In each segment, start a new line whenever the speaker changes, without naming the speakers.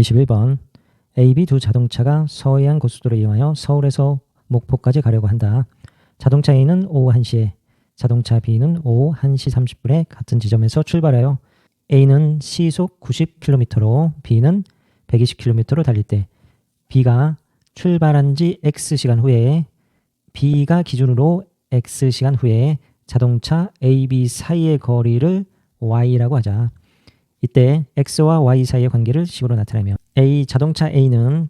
21번 A, B 두 자동차가 서해안 고속도로를 이용하여 서울에서 목포까지 가려고 한다. 자동차 A는 오후 1시에, 자동차 B는 오후 1시 30분에 같은 지점에서 출발하여 A는 시속 90km로 B는 120km로 달릴 때 B가 출발한 지 X시간 후에 B가 기준으로 X시간 후에 자동차 A, B 사이의 거리를 Y라고 하자. 이때 X와 Y 사이의 관계를 식으로 나타내며 자동차 A는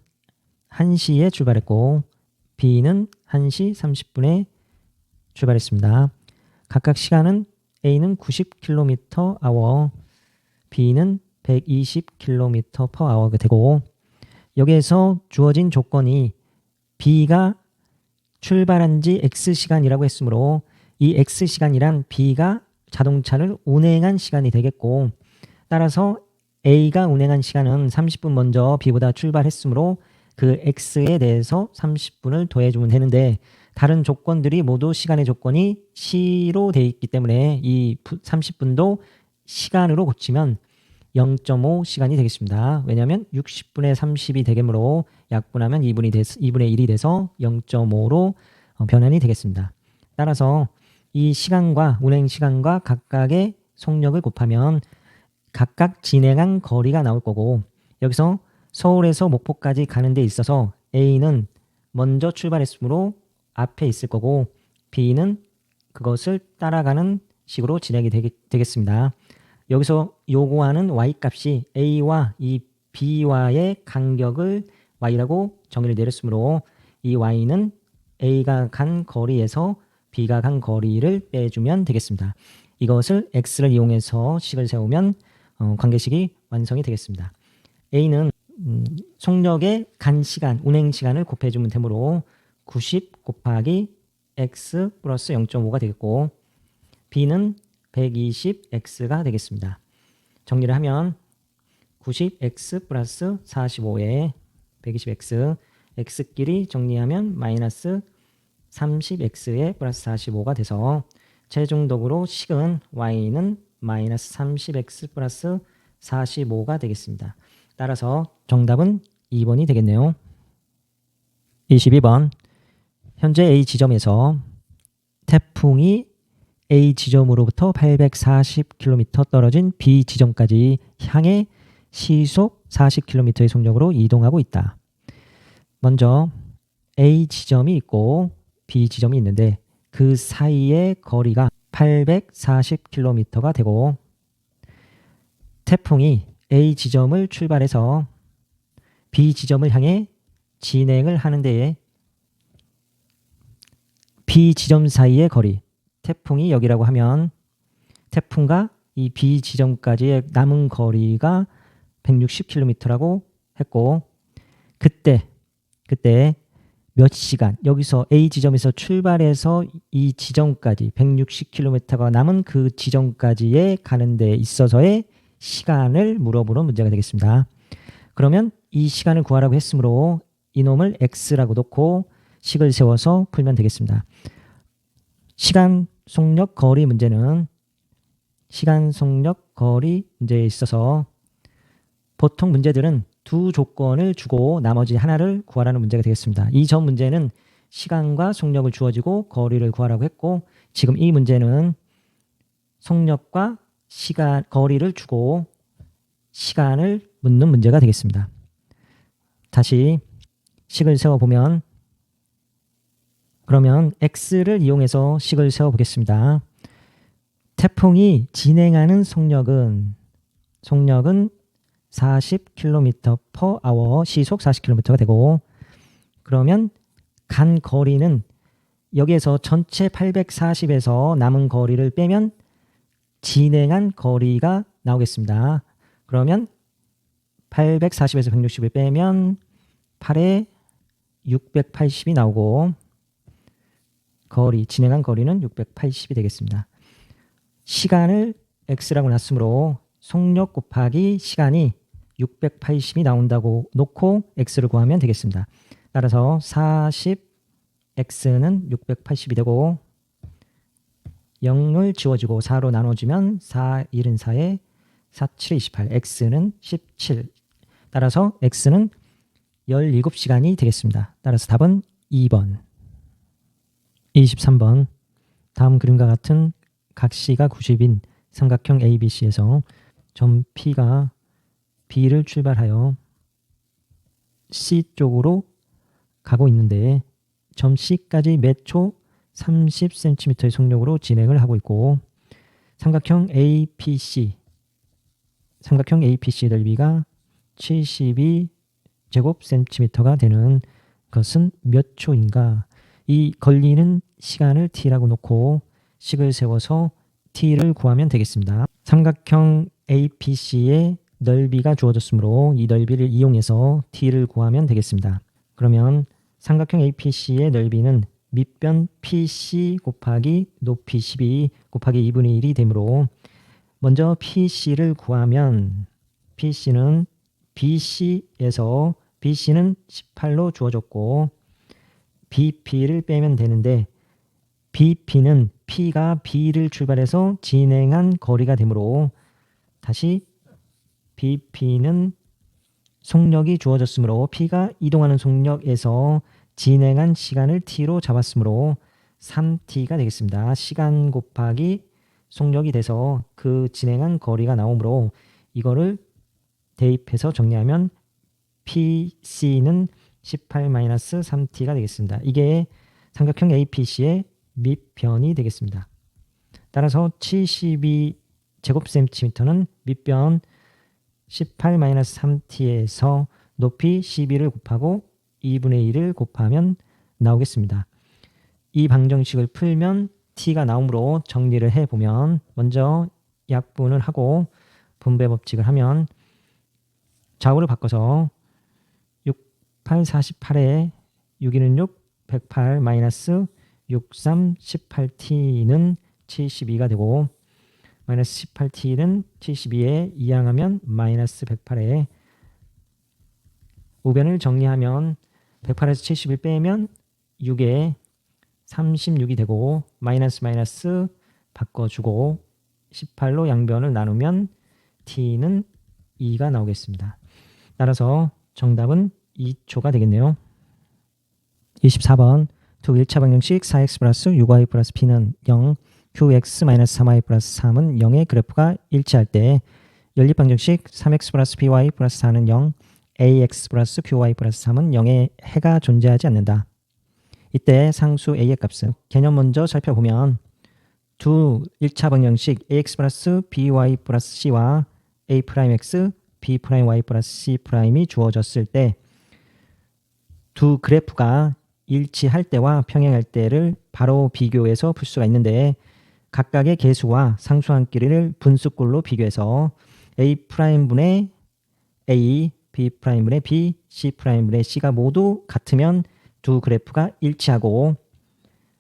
1시에 출발했고 B는 1시 30분에 출발했습니다. 각각 시간은 A는 90km/h, B는 120km/h가 되고 여기에서 주어진 조건이 B가 출발한 지 X시간이라고 했으므로 이 X시간이란 B가 자동차를 운행한 시간이 되겠고 따라서 A가 운행한 시간은 30분 먼저 B보다 출발했으므로 그 X에 대해서 30분을 더해주면 되는데 다른 조건들이 모두 시간의 조건이 C로 되어 있기 때문에 이 30분도 시간으로 고치면 0.5 시간이 되겠습니다. 왜냐하면 60분의 30이 되므로 약분하면 2분의 1이 돼서 0.5로 변환이 되겠습니다. 따라서 이 시간과 운행 시간과 각각의 속력을 곱하면 각각 진행한 거리가 나올 거고 여기서 서울에서 목포까지 가는 데 있어서 A는 먼저 출발했으므로 앞에 있을 거고 B는 그것을 따라가는 식으로 진행이 되겠습니다. 여기서 요구하는 Y값이 A와 이 B와의 간격을 Y라고 정의를 내렸으므로 이 Y는 A가 간 거리에서 B가 간 거리를 빼주면 되겠습니다. 이것을 X를 이용해서 식을 세우면 관계식이 완성이 되겠습니다. A는 속력의 간 시간, 운행 시간을 곱해주면 되므로 90 곱하기 X 플러스 0.5가 되겠고 B는 120X가 되겠습니다. 정리를 하면 90X 플러스 45에 120X, X끼리 정리하면 마이너스 30X에 플러스 45가 돼서 최종적으로 식은 Y는 마이너스 30X 플러스 45가 되겠습니다. 따라서 정답은 2번이 되겠네요. 22번 현재 A 지점에서 태풍이 A 지점으로부터 840km 떨어진 B 지점까지 향해 시속 40km의 속력으로 이동하고 있다. 먼저 A 지점이 있고 B 지점이 있는데 그 사이의 거리가 840km가 되고 태풍이 A 지점을 출발해서 B 지점을 향해 진행을 하는 데에 B 지점 사이의 거리, 태풍이 여기라고 하면 태풍과 이 B 지점까지의 남은 거리가 160km라고 했고 그때 몇 시간 여기서 A 지점에서 출발해서 이 지점까지 160km가 남은 그 지점까지에 가는 데 있어서의 시간을 물어보는 문제가 되겠습니다. 그러면 이 시간을 구하라고 했으므로 이놈을 X라고 놓고 식을 세워서 풀면 되겠습니다. 시간, 속력, 거리 문제는 시간, 속력, 거리 문제에 있어서 보통 문제들은 두 조건을 주고 나머지 하나를 구하라는 문제가 되겠습니다. 이 전 문제는 시간과 속력을 주어지고 거리를 구하라고 했고 지금 이 문제는 속력과 시간, 거리를 주고 시간을 묻는 문제가 되겠습니다. 다시 식을 세워보면 그러면 X를 이용해서 식을 세워보겠습니다. 태풍이 진행하는 속력은 40km/h 시속 40km가 되고 그러면 간 거리는 여기에서 전체 840에서 남은 거리를 빼면 진행한 거리가 나오겠습니다. 그러면 840에서 160을 빼면 8에 680이 나오고 진행한 거리는 680이 되겠습니다. 시간을 X라고 놨으므로 속력 곱하기 시간이 680이 나온다고 놓고 X를 구하면 되겠습니다. 따라서 40X는 680이 되고 0을 지워주고 4로 나눠주면 4, 1은 4에 4, 7, 28, X는 17, 따라서 x는 17시간이 되겠습니다. 따라서 답은 2번. 23번. 다음 그림과 같은 각시가 90인 삼각형 ABC에서 점 P가 B를 출발하여 C 쪽으로 가고 있는데 점 C까지 몇 초 30cm의 속력으로 진행을 하고 있고 삼각형 APC의 넓이가 72제곱센티미터가 되는 것은 몇 초인가? 이 걸리는 시간을 t라고 놓고 식을 세워서 t를 구하면 되겠습니다. 삼각형 APC의 넓이가 주어졌으므로 이 넓이를 이용해서 t를 구하면 되겠습니다. 그러면 삼각형 APC의 넓이는 밑변 PC 곱하기 높이 12 곱하기 2분의 1이 되므로 먼저 PC를 구하면 PC는 BC에서 BC는 18로 주어졌고 BP를 빼면 되는데 BP는 P가 B를 출발해서 진행한 거리가 되므로 다시 BP는 속력이 주어졌으므로 P가 이동하는 속력에서 진행한 시간을 T로 잡았으므로 3T가 되겠습니다. 시간 곱하기 속력이 돼서 그 진행한 거리가 나오므로 이거를 대입해서 정리하면 PC는 18-3T가 되겠습니다. 이게 삼각형 APC의 밑변이 되겠습니다. 따라서 72제곱센티미터는 밑변 18-3T에서 높이 12를 곱하고 2분의 1을 곱하면 나오겠습니다. 이 방정식을 풀면 t가 나오므로 정리를 해보면 먼저 약분을 하고 분배 법칙을 하면 좌우를 바꿔서 68, 48에 6이는 6, 108 마이너스 63, 18t는 72가 되고 마이너스 18t는 72에 이항하면 마이너스 108에 우변을 정리하면 108에서 71 빼면 6에 36이 되고 마이너스 바꿔주고 18로 양변을 나누면 t는 2가 나오겠습니다. 따라서 정답은 2초가 되겠네요. 24번 두 1차 방정식 4x 플러스 6y 플러스 p는 0, qx 마이너스 3y 플러스 3은 0의 그래프가 일치할 때 연립 방정식 3x 플러스 by 플러스 4는 0, ax 플러스 qy 플러스 3은 0의 해가 존재하지 않는다. 이때 상수 a의 값은 개념 먼저 살펴보면 두 1차 방정식 ax 플러스 by 플러스 c와 a'x b'y 플러스 c'이 주어졌을 때 두 그래프가 일치할 때와 평행할 때를 바로 비교해서 풀 수가 있는데 각각의 계수와 상수함끼리를 분수꼴로 비교해서 a'분의 a, b'분의 b, c'분의 c가 모두 같으면 두 그래프가 일치하고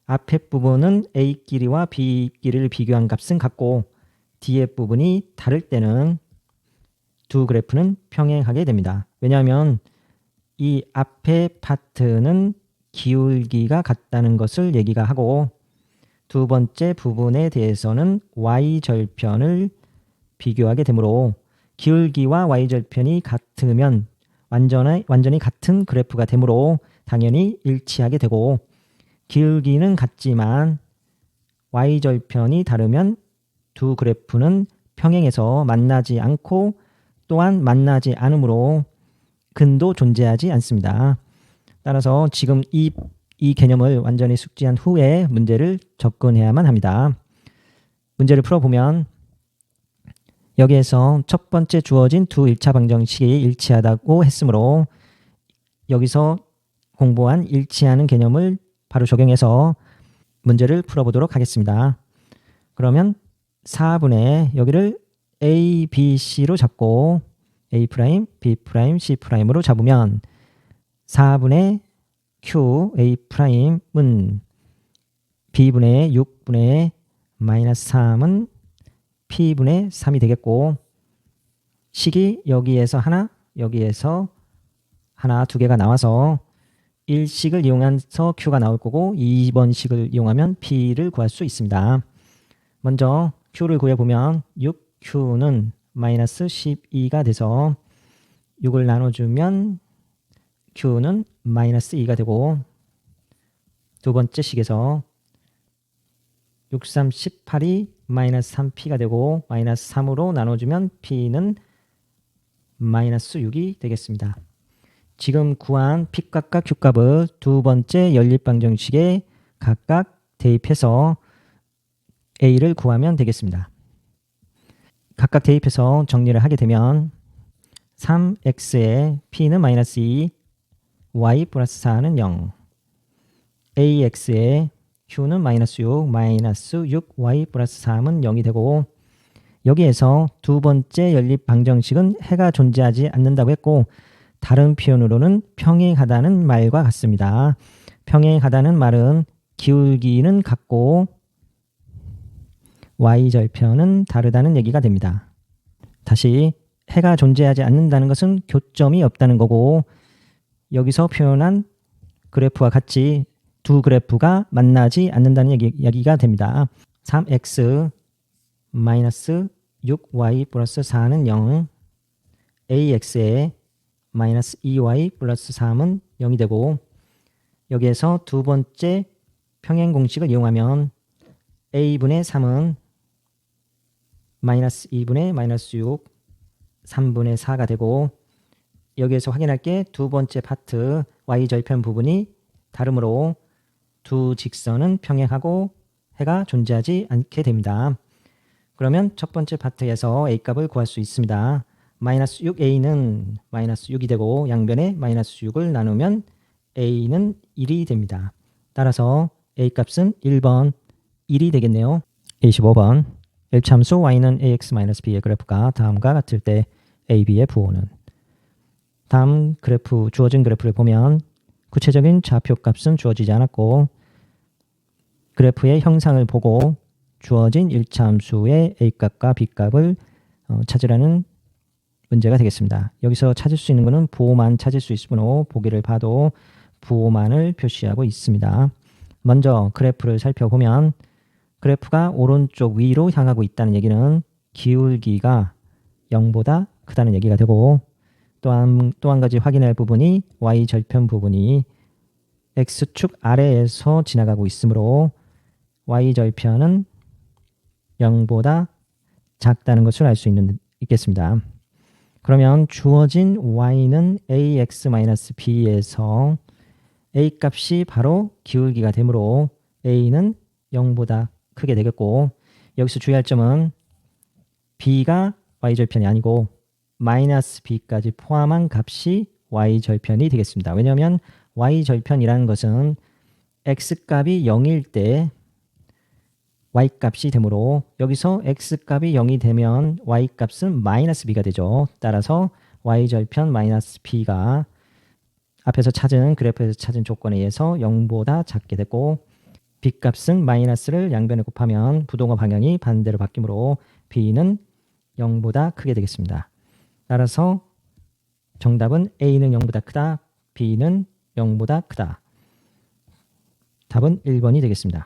앞에 부분은 a끼리와 b끼리를 비교한 값은 같고 뒤에 부분이 다를 때는 두 그래프는 평행하게 됩니다. 왜냐하면 이 앞에 파트는 기울기가 같다는 것을 얘기가 하고 두 번째 부분에 대해서는 y절편을 비교하게 되므로 기울기와 y절편이 같으면 완전히 같은 그래프가 되므로 당연히 일치하게 되고 기울기는 같지만 y절편이 다르면 두 그래프는 평행해서 만나지 않고 또한 만나지 않으므로 근도 존재하지 않습니다. 따라서 지금 이 개념을 완전히 숙지한 후에 문제를 접근해야만 합니다. 문제를 풀어보면 여기에서 첫 번째 주어진 두 1차 방정식이 일치하다고 했으므로 여기서 공부한 일치하는 개념을 바로 적용해서 문제를 풀어보도록 하겠습니다. 그러면 4분의 여기를 A, B, C로 잡고 A', B', C'으로 잡으면 4분의 Q, A'은 B분의 6분의 마이너스 3은 P분의 3이 되겠고 식이 여기에서 하나, 여기에서 하나, 두 개가 나와서 1식을 이용해서 Q가 나올 거고 2번 식을 이용하면 P를 구할 수 있습니다. 먼저 Q를 구해보면 6Q는 마이너스 12가 돼서 6을 나눠주면 Q는 마이너스 2가 되고 두 번째 식에서 6, 3, 18이 마이너스 3P가 되고 마이너스 3으로 나눠주면 P는 마이너스 6이 되겠습니다. 지금 구한 P값과 Q값을 두 번째 연립방정식에 각각 대입해서 A를 구하면 되겠습니다. 각각 대입해서 정리를 하게 되면 3x에 P는 마이너스 2, y 플러스 4는 0, AX에 Q는 마이너스 6, 마이너스 6y 플러스 3은 0이 되고 여기에서 두 번째 연립 방정식은 해가 존재하지 않는다고 했고 다른 표현으로는 평행하다는 말과 같습니다. 평행하다는 말은 기울기는 같고 y절편은 다르다는 얘기가 됩니다. 다시 해가 존재하지 않는다는 것은 교점이 없다는 거고 여기서 표현한 그래프와 같이 두 그래프가 만나지 않는다는 얘기가 됩니다. 3x 마이너스 6y 플러스 4는 0, ax에 마이너스 2y 플러스 3은 0이 되고 여기에서 두 번째 평행 공식을 이용하면 a분의 3은 마이너스 2분의 마이너스 6, 3분의 4가 되고 여기에서 확인할 게 두 번째 파트 y절편 부분이 다르므로 두 직선은 평행하고 해가 존재하지 않게 됩니다. 그러면 첫 번째 파트에서 A값을 구할 수 있습니다. 마이너스 6A는 마이너스 6이 되고 양변에 마이너스 6을 나누면 A는 1이 됩니다. 따라서 A값은 1번 1이 되겠네요. 25번 일참수 y는 ax-b의 그래프가 다음과 같을 때 AB의 부호는 다음 그래프 주어진 그래프를 보면 구체적인 좌표값은 주어지지 않았고 그래프의 형상을 보고 주어진 일차함수의 A값과 B값을 찾으라는 문제가 되겠습니다. 여기서 찾을 수 있는 것은 부호만 찾을 수 있으므로 보기를 봐도 부호만을 표시하고 있습니다. 먼저 그래프를 살펴보면 그래프가 오른쪽 위로 향하고 있다는 얘기는 기울기가 0보다 크다는 얘기가 되고 또 한 가지 확인할 부분이 y절편 부분이 x축 아래에서 지나가고 있으므로 y절편은 0보다 작다는 것을 알 수 있겠습니다. 그러면 주어진 y는 ax-b에서 a값이 바로 기울기가 되므로 a는 0보다 크게 되겠고 여기서 주의할 점은 b가 y절편이 아니고 마이너스 b까지 포함한 값이 y절편이 되겠습니다. 왜냐하면 y절편이라는 것은 x값이 0일 때 y값이 되므로 여기서 x값이 0이 되면 y값은 마이너스 b가 되죠. 따라서 y절편 마이너스 b가 앞에서 찾은 그래프에서 찾은 조건에 의해서 0보다 작게 되고 b값은 마이너스를 양변에 곱하면 부동호 방향이 반대로 바뀌므로 b는 0보다 크게 되겠습니다. 따라서 정답은 a는 0보다 크다, b는 0보다 크다. 답은 1번이 되겠습니다.